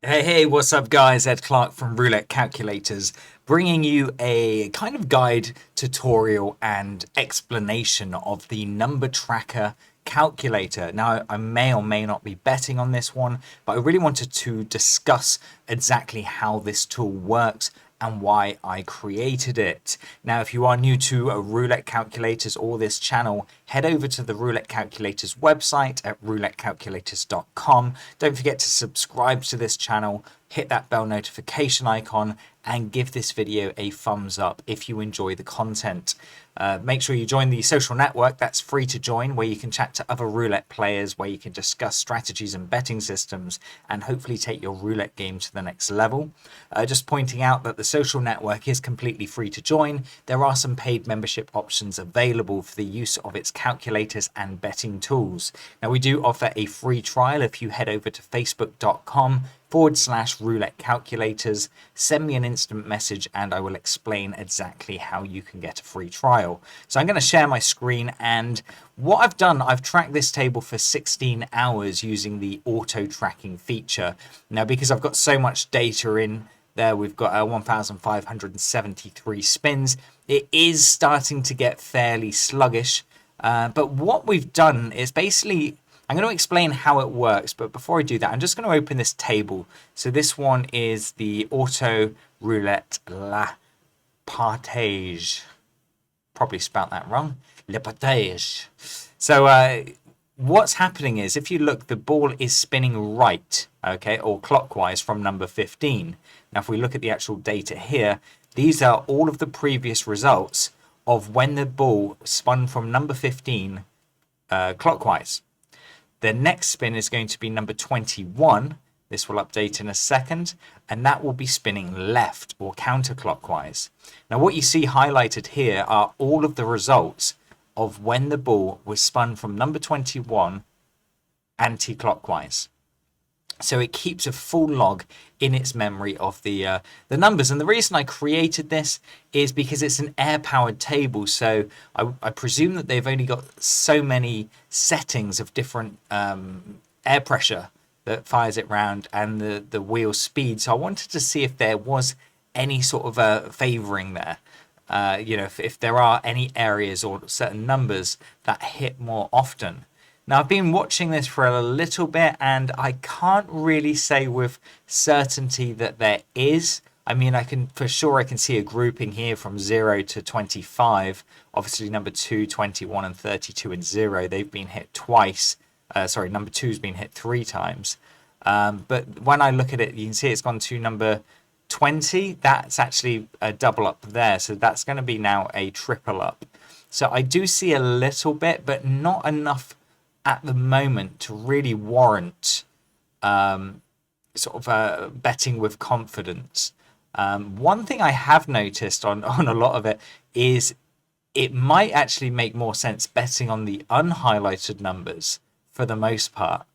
Hey, what's up, guys? Ed Clark from Roulette Calculators, bringing you a kind of guide, tutorial, and explanation of the number tracker calculator. Now, I may or may not be betting on this one, but I really wanted to discuss exactly how this tool works and why I created it. Now, if you are new to Roulette Calculators or this channel, head over to the Roulette Calculators website at roulettecalculators.com. Don't forget to subscribe to this channel, hit that bell notification icon, and give this video a thumbs up if you enjoy the content. Make sure you join the social network. That's free to join, where you can chat to other roulette players, where you can discuss strategies and betting systems, and hopefully take your roulette game to the next level. Just pointing out that the social network is completely free to join. There are some paid membership options available for the use of its calculators and betting tools. Now, we do offer a free trial. If you head over to facebook.com/roulette calculators, send me an instant message and I will explain exactly how you can get a free trial. So I'm going to share my screen, and what I've done, I've tracked this table for 16 hours using the auto tracking feature. Now, because I've got so much data in there, we've got 1,573 spins. It is starting to get fairly sluggish, but what we've done is basically, I'm going to explain how it works, but before I do that, I'm just going to open this table. So this one is the Auto Roulette La Partage. Probably spelt that wrong. Le Partage. So what's happening is, if you look, the ball is spinning right, okay, or clockwise from number 15. Now, if we look at the actual data here, these are all of the previous results of when the ball spun from number 15 clockwise. The next spin is going to be number 21. This will update in a second, and that will be spinning left or counterclockwise. Now, what you see highlighted here are all of the results of when the ball was spun from number 21 anti-clockwise. So it keeps a full log in its memory of the numbers. And the reason I created this is because it's an air-powered table. So I presume that they've only got so many settings of different air pressure that fires it round, and the wheel speed. So I wanted to see if there was any sort of favoring there. If there are any areas or certain numbers that hit more often. Now, I've been watching this for a little bit, and I can't really say with certainty that there is. I mean, I can see a grouping here from 0 to 25. Obviously, number 2, 21, and 32 and 0, they've been hit twice. Number 2's been hit 3 times. But when I look at it, you can see it's gone to number 20. That's actually a double up there. So that's going to be now a triple up. So I do see a little bit, but not enough at the moment to really warrant betting with confidence. One thing I have noticed on a lot of it is it might actually make more sense betting on the unhighlighted numbers for the most part.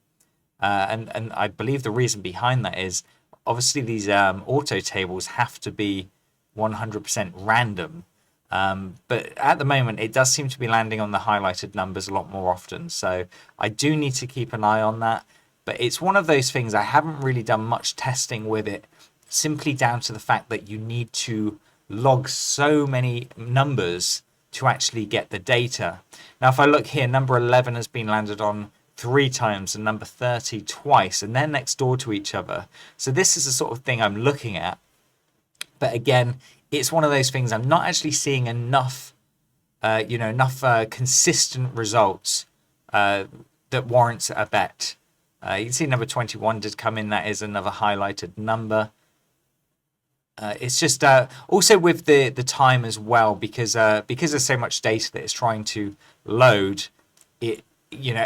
And I believe the reason behind that is, obviously, these auto tables have to be 100% random. But at the moment, it does seem to be landing on the highlighted numbers a lot more often. So I do need to keep an eye on that. But it's one of those things, I haven't really done much testing with it, simply down to the fact that you need to log so many numbers to actually get the data. Now, if I look here, number 11 has been landed on 3 times and number 30 twice, and they're next door to each other. So this is the sort of thing I'm looking at. But again, it's one of those things, I'm not actually seeing enough consistent results that warrants a bet. You can see number 21 did come in. That is another highlighted number. It's just also with the time as well, because there's so much data that it's trying to load. It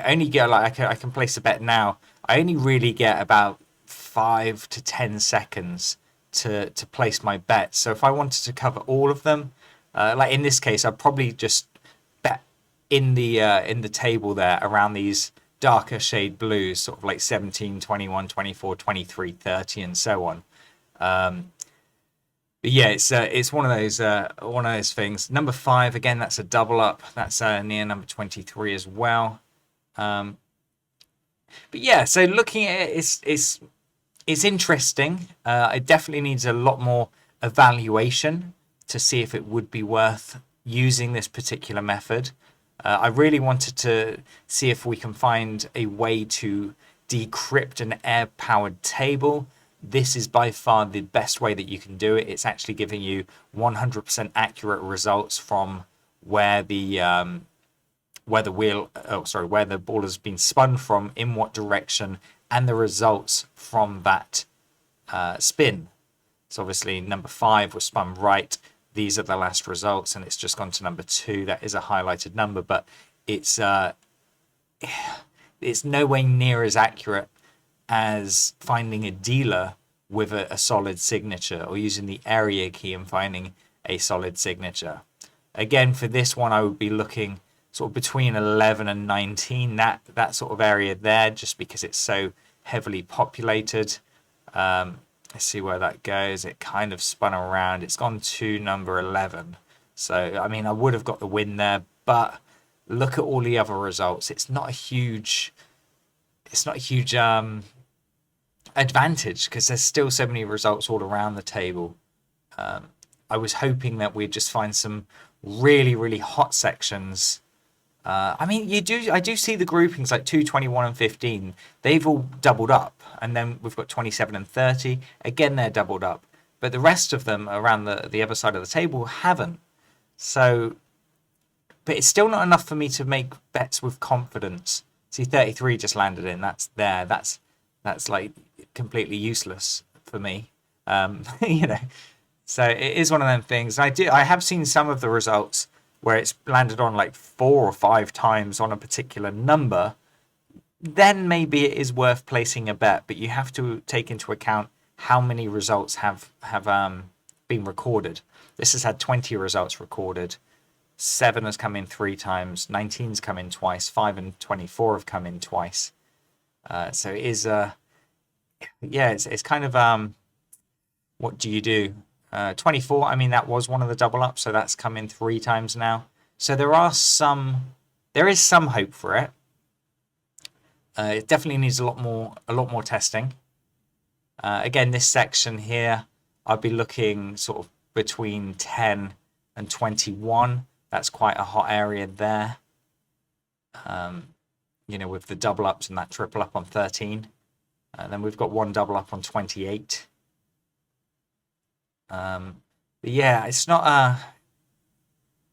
only get, like, I can place a bet now. I only really get about 5 to 10 seconds to place my bet. So if I wanted to cover all of them, like in this case, I'd probably just bet in the table there around these darker shade blues, sort of like 17, 21, 24, 23, 30, and so on. But yeah, it's one of those things. Number 5, again, that's a double up. That's near number 23 as well. But yeah, so looking at it, It's interesting. It definitely needs a lot more evaluation to see if it would be worth using this particular method. I really wanted to see if we can find a way to decrypt an air-powered table. This is by far the best way that you can do it. It's actually giving you 100% accurate results from where the where the ball has been spun from, in what direction, and the results from that spin. So obviously number 5 was spun right. These are the last results, and it's just gone to number 2. That is a highlighted number, but it's no way near as accurate as finding a dealer with a solid signature, or using the area key and finding a solid signature. Again, for this one, I would be looking sort of between 11 and 19, that sort of area there, just because it's so heavily populated. Let's see where that goes. It kind of spun around. It's gone to number 11. So, I mean, I would have got the win there, but look at all the other results. It's not a huge advantage, because there's still so many results all around the table. I was hoping that we'd just find some really, really hot sections. I mean, I do see the groupings like 2, 21, and 15. They've all doubled up. And then we've got 27 and 30. Again, they're doubled up. But the rest of them around the other side of the table haven't. So, but it's still not enough for me to make bets with confidence. See, 33 just landed in. That's there. That's like completely useless for me. You know. So it is one of them things. I have seen some of the results where it's landed on like 4 or 5 times on a particular number. Then maybe it is worth placing a bet, but you have to take into account how many results have been recorded. This has had 20 results recorded. 7 has come in 3 times. 19's come in twice. 5 and 24 have come in twice. So it is it's kind of what do you do? 24, I mean, that was one of the double ups, so that's come in 3 times now. So there is some hope for it. It definitely needs a lot more testing. Again, this section here, I'd be looking sort of between 10 and 21. That's quite a hot area there. You know, with the double ups and that triple up on 13. And then we've got one double up on 28. But yeah, it's not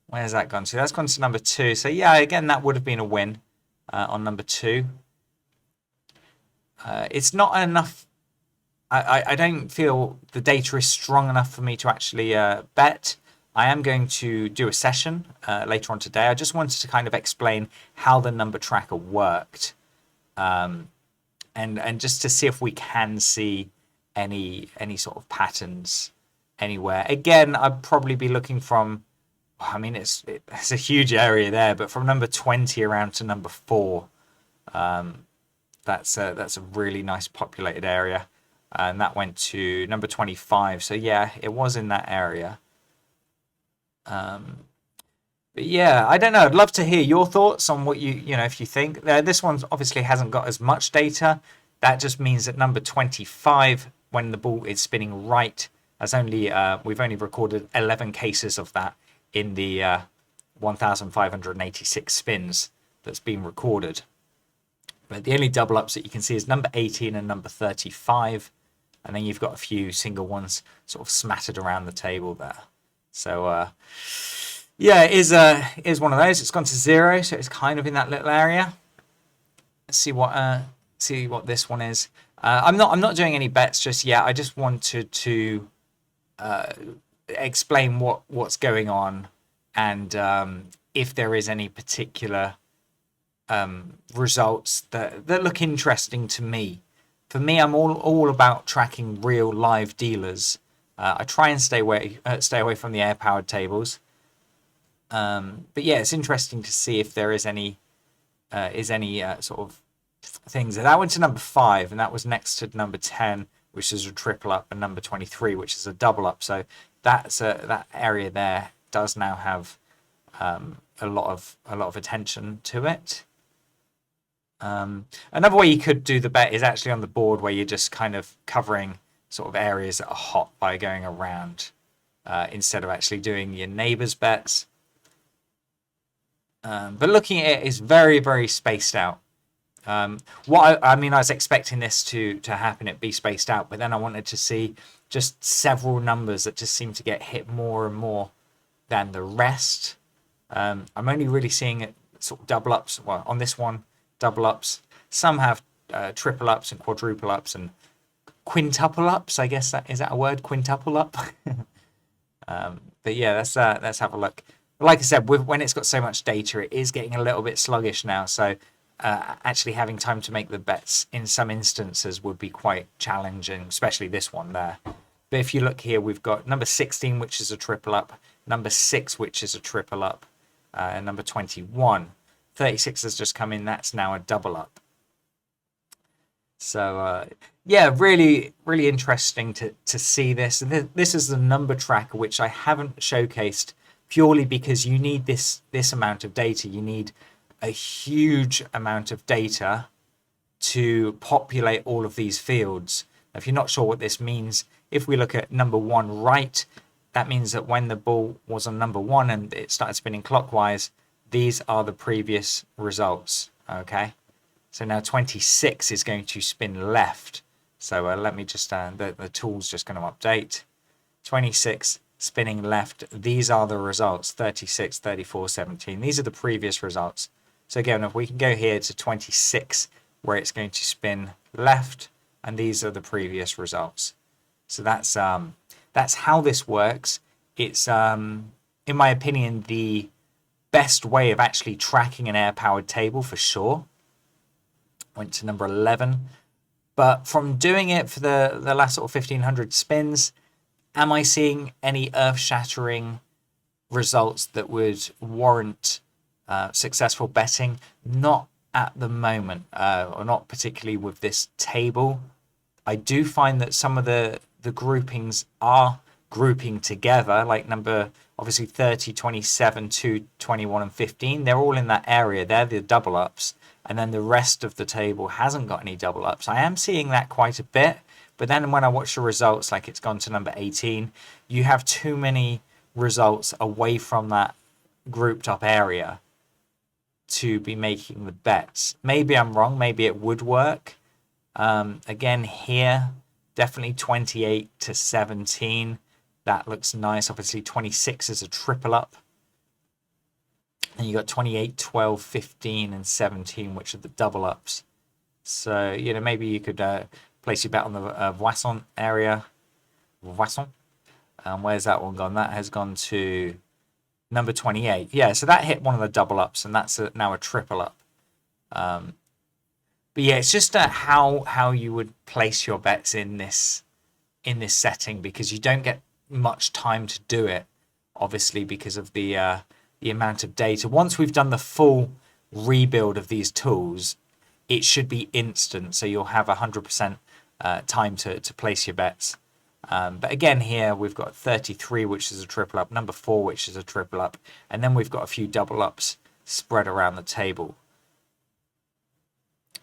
where's that gone to? That's gone to number 2. So yeah, again, that would have been a win on number 2. It's not enough. I don't feel the data is strong enough for me to actually bet. I am going to do a session later on today. I just wanted to kind of explain how the number tracker worked, and just to see if we can see any sort of patterns anywhere. Again, I'd probably be looking from, I mean, it's a huge area there, but from number 20 around to number 4, that's a really nice populated area, and that went to number 25. So yeah, it was in that area. But yeah, I don't know. I'd love to hear your thoughts on what you know, if you think. This one obviously hasn't got as much data. That just means that number 25, when the ball is spinning right, has we've only recorded 11 cases of that in the 1,586 spins that's been recorded. But the only double ups that you can see is number 18 and number 35. And then you've got a few single ones sort of smattered around the table there. So, yeah, it is one of those. It's gone to 0, so it's kind of in that little area. Let's see what this one is. I'm not doing any bets just yet. I just wanted to explain what's going on, and if there is any particular results that look interesting to me. For me, I'm all about tracking real live dealers. I try and stay away from the air-powered tables. But yeah, it's interesting to see if there is any sort of things. That went to number 5, and that was next to number 10, which is a triple up, and number 23, which is a double up. So that area there does now have a lot of attention to it. Another way you could do the bet is actually on the board, where you're just kind of covering sort of areas that are hot by going around, instead of actually doing your neighbor's bets. But looking at it is very, very spaced out. I mean, I was expecting this to happen, it be spaced out, but then I wanted to see just several numbers that just seem to get hit more and more than the rest. I'm only really seeing it sort of double ups. Well, on this one, double ups. Some have triple ups and quadruple ups and quintuple ups. I guess is that a word? Quintuple up. But yeah, let's have a look. Like I said, when it's got so much data, it is getting a little bit sluggish now. So actually having time to make the bets in some instances would be quite challenging, especially this one there. But if you look here, we've got number 16, which is a triple up, number 6, which is a triple up, and number 21. 36 has just come in, that's now a double up. So yeah, really, really interesting to see this. This is the number tracker, which I haven't showcased purely because you need this amount of data. You need a huge amount of data to populate all of these fields. If you're not sure what this means, if we look at number 1 right, that means that when the ball was on number 1 and it started spinning clockwise, these are the previous results. Okay, so now 26 is going to spin left. So let me just the tool's just going to update. 26 spinning left, these are the results. 36, 34, 17, these are the previous results. So again, if we can go here to 26, where it's going to spin left, and these are the previous results. So that's how this works. It's in my opinion the best way of actually tracking an air-powered table for sure. Went to number 11, but from doing it for the last sort of 1500 spins, am I seeing any earth-shattering results that would warrant successful betting? Not at the moment, or not particularly with this table. I do find that some of the groupings are grouping together, like number obviously 30, 27, 2, 21 and 15. They're all in that area. They're the double ups, and then the rest of the table hasn't got any double ups. I am seeing that quite a bit, but then when I watch the results, like it's gone to number 18, you have too many results away from that grouped up area to be making the bets. Maybe I'm wrong, maybe it would work. Again here, definitely 28 to 17, that looks nice. Obviously 26 is a triple up, and you got 28, 12, 15 and 17, which are the double ups. So maybe you could place your bet on the Voisson area. Voisson, where's that one gone? That has gone to number 28. Yeah, so that hit one of the double ups, and that's now a triple up. But yeah, it's just how you would place your bets in this setting, because you don't get much time to do it, obviously, because of the amount of data. Once we've done the full rebuild of these tools, it should be instant, so you'll have 100% time to place your bets. But again, here we've got 33, which is a triple up, number 4, which is a triple up, and then we've got a few double ups spread around the table.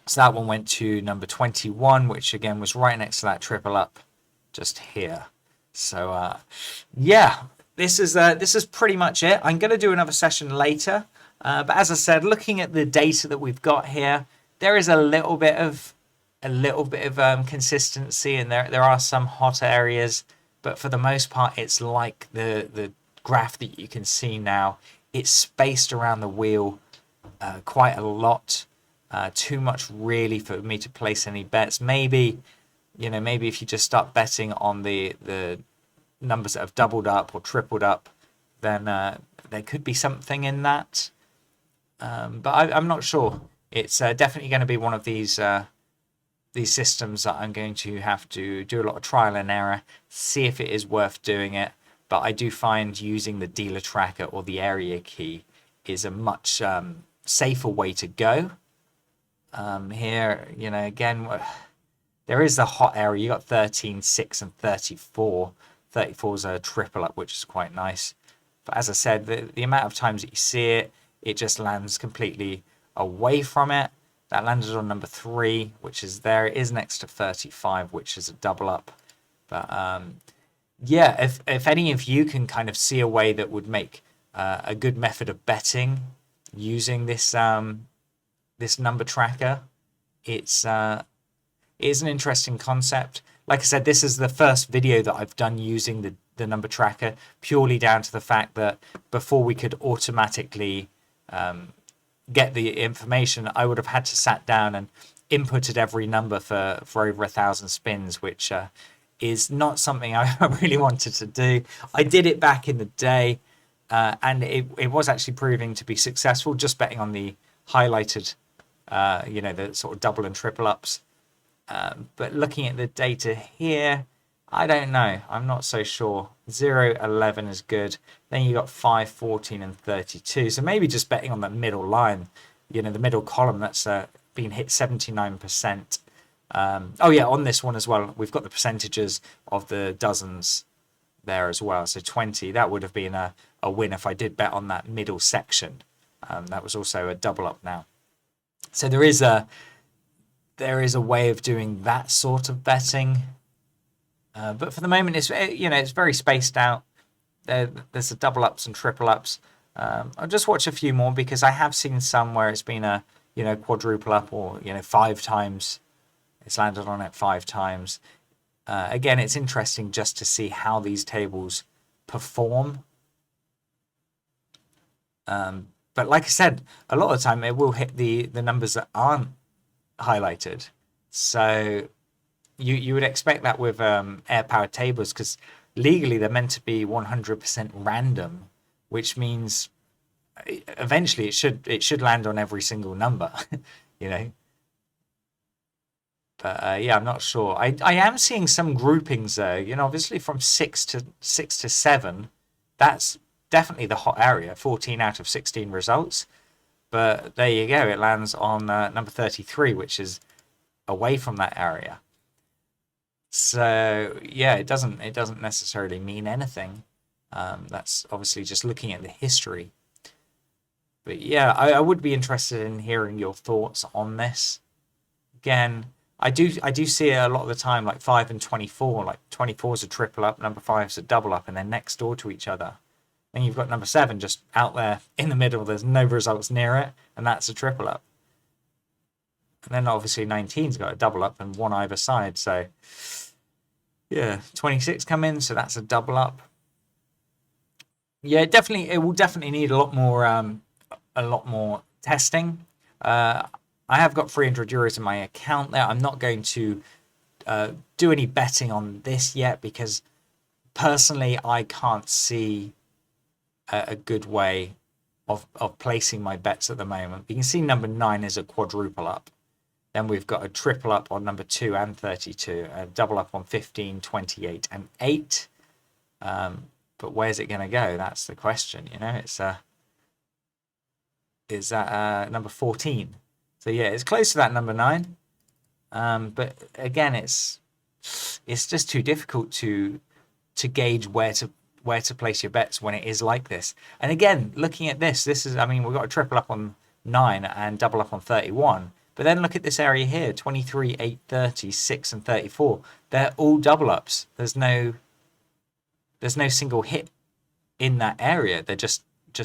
So that one went to number 21, which again was right next to that triple up just here. So yeah, this is pretty much it. I'm going to do another session later, but as I said, looking at the data that we've got here, there is a little bit of consistency, and there are some hot areas, but for the most part, it's like the graph that you can see now. It's spaced around the wheel quite a lot. Too much really for me to place any bets. Maybe if you just start betting on the numbers that have doubled up or tripled up, then there could be something in that. But I'm not sure. It's definitely going to be one of these systems that I'm going to have to do a lot of trial and error, see if it is worth doing it. But I do find using the dealer tracker or the area key is a much safer way to go. Here, again, there is a hot area. You got 13, 6 and 34. 34 is a triple up, which is quite nice. But as I said, the amount of times that you see it, it just lands completely away from it. That landed on number 3, which is there. It is next to 35, which is a double up. But yeah, if any of you can kind of see a way that would make a good method of betting using this this number tracker, it is an interesting concept. Like I said, this is the first video that I've done using the number tracker, purely down to the fact that before we could automatically get the information, I would have had to sat down and inputted every number for over 1,000 spins, which is not something I really wanted to do. I did it back in the day, and it was actually proving to be successful, just betting on the highlighted, the sort of double and triple ups. But looking at the data here, I don't know. I'm not so sure. 0, 11 is good. Then you got 5, 14, and 32. So maybe just betting on that middle line, the middle column that's been hit 79%. Oh yeah, on this one as well, we've got the percentages of the dozens there as well. So 20, that would have been a win if I did bet on that middle section. That was also a double up now. So there is a way of doing that sort of betting. But for the moment, it's very spaced out. There's a double ups and triple ups. I'll just watch a few more because I have seen some where it's been a quadruple up or 5 times. It's landed on it 5 times. Again, it's interesting just to see how these tables perform. But like I said, a lot of the time it will hit the numbers that aren't highlighted. So you would expect that with air powered tables, because legally they're meant to be 100% random, which means eventually it should land on every single number. But yeah, I'm not sure. I am seeing some groupings though. Obviously from 6 to 7, that's definitely the hot area. 14 out of 16 results. But there you go. It lands on number 33, which is away from that area. So yeah, it doesn't necessarily mean anything. That's obviously just looking at the history. But yeah, I would be interested in hearing your thoughts on this. Again, I do see it a lot of the time, like 5 and 24. Like 24 is a triple up, number 5 is a double up, and they're next door to each other. Then you've got number 7 just out there in the middle. There's no results near it, and that's a triple up. And then obviously 19's got a double up and one either side. So yeah, 26 come in, so that's a double up. Yeah, it will definitely need a lot more testing. I have got 300 euros in my account there. I'm not going to do any betting on this yet because personally I can't see a good way of placing my bets at the moment. You can see number 9 is a quadruple up. Then we've got a triple up on number 2 and 32, a double up on 15, 28, and 8. But where's it going to go? That's the question. Is that number 14? So yeah, it's close to that number 9. But again, it's just too difficult to gauge where to place your bets when it is like this. And again, looking at this is, we've got a triple up on 9 and double up on 31. But then look at this area here, 23, 8, 30, 6, and 34. They're all double ups. There's no single hit in that area. They're just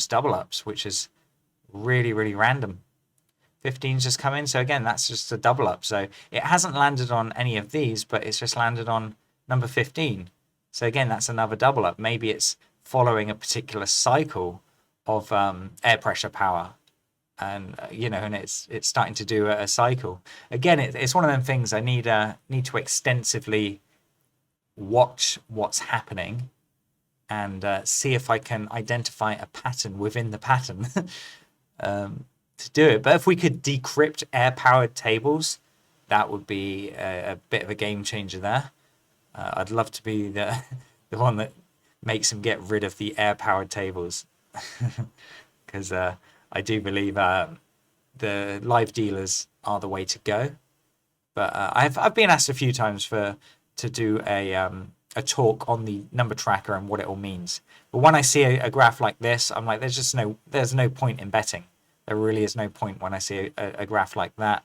double ups, which is really, really random. 15's just come in. So again, that's just a double up. So it hasn't landed on any of these, but it's just landed on number 15. So again, that's another double up. Maybe it's following a particular cycle of air pressure power. And and it's starting to do a cycle again. It's one of them things I need to extensively watch what's happening and see if I can identify a pattern within the pattern to do it. But if we could decrypt air powered tables, that would be a bit of a game changer there. I'd love to be the one that makes them get rid of the air powered tables because I do believe the live dealers are the way to go. But I've been asked a few times to do a talk on the number tracker and what it all means. But when I see a graph like this, I'm like, there's no point in betting. There really is no point when I see a graph like that.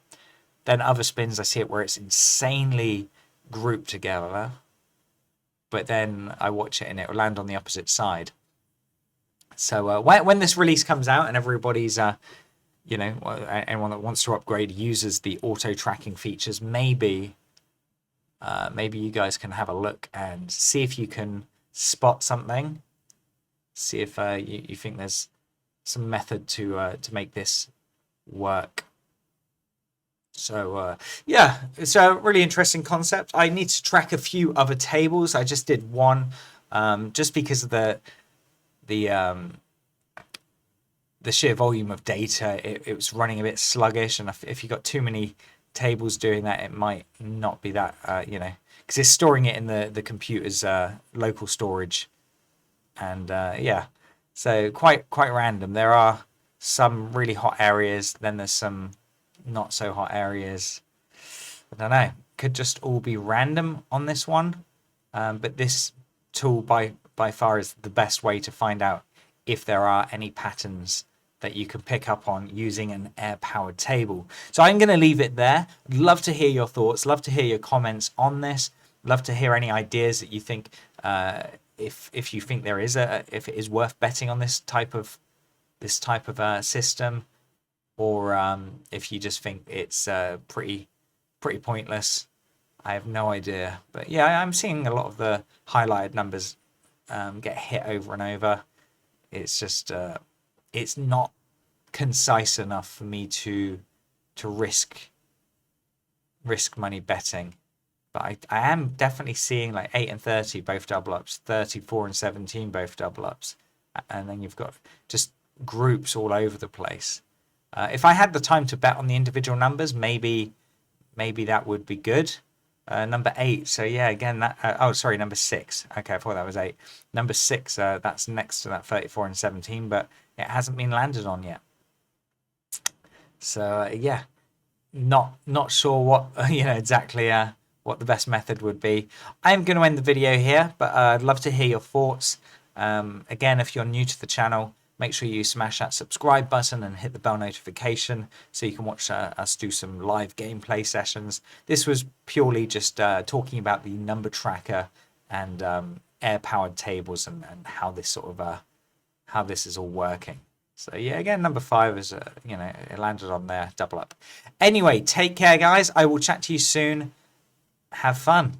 Then other spins, I see it where it's insanely grouped together. But then I watch it and it will land on the opposite side. So when this release comes out and everybody's, you know, anyone that wants to upgrade uses the auto tracking features, maybe you guys can have a look and see if you can spot something. See if you think there's some method to make this work. So yeah, it's a really interesting concept. I need to track a few other tables. I just did one, just because of the sheer volume of data. It was running a bit sluggish, and if you got too many tables doing that, it might not be that you know, because it's storing it in the computer's local storage, and yeah, so quite random. There are some really hot areas, then there's some not so hot areas. I don't know, could just all be random on this one, but this tool by far is the best way to find out if there are any patterns that you can pick up on using an air-powered table. So I'm going to leave it there. Love to hear your thoughts, love to hear your comments on this, love to hear any ideas that you think, if you think there is if it is worth betting on this type of system, or if you just think it's pretty pointless. I have no idea. But yeah, I'm seeing a lot of the highlighted numbers get hit over and over. It's just it's not concise enough for me to risk money betting. But I am definitely seeing like 8 and 30 both double ups, 34 and 17 both double ups, and then you've got just groups all over the place. If I had the time to bet on the individual numbers, maybe that would be good. Number 8. So yeah, again that. Oh, sorry, number 6. Okay, I thought that was 8. Number 6. That's next to that 34 and 17, but it hasn't been landed on yet. So yeah, not sure what exactly what the best method would be. I'm going to end the video here, but I'd love to hear your thoughts. Again, if you're new to the channel, make sure you smash that subscribe button and hit the bell notification so you can watch us do some live gameplay sessions. This was purely just talking about the number tracker and air-powered tables and how this sort of how this is all working. So yeah, again, number 5 is it landed on there, double up. Anyway, take care, guys. I will chat to you soon. Have fun.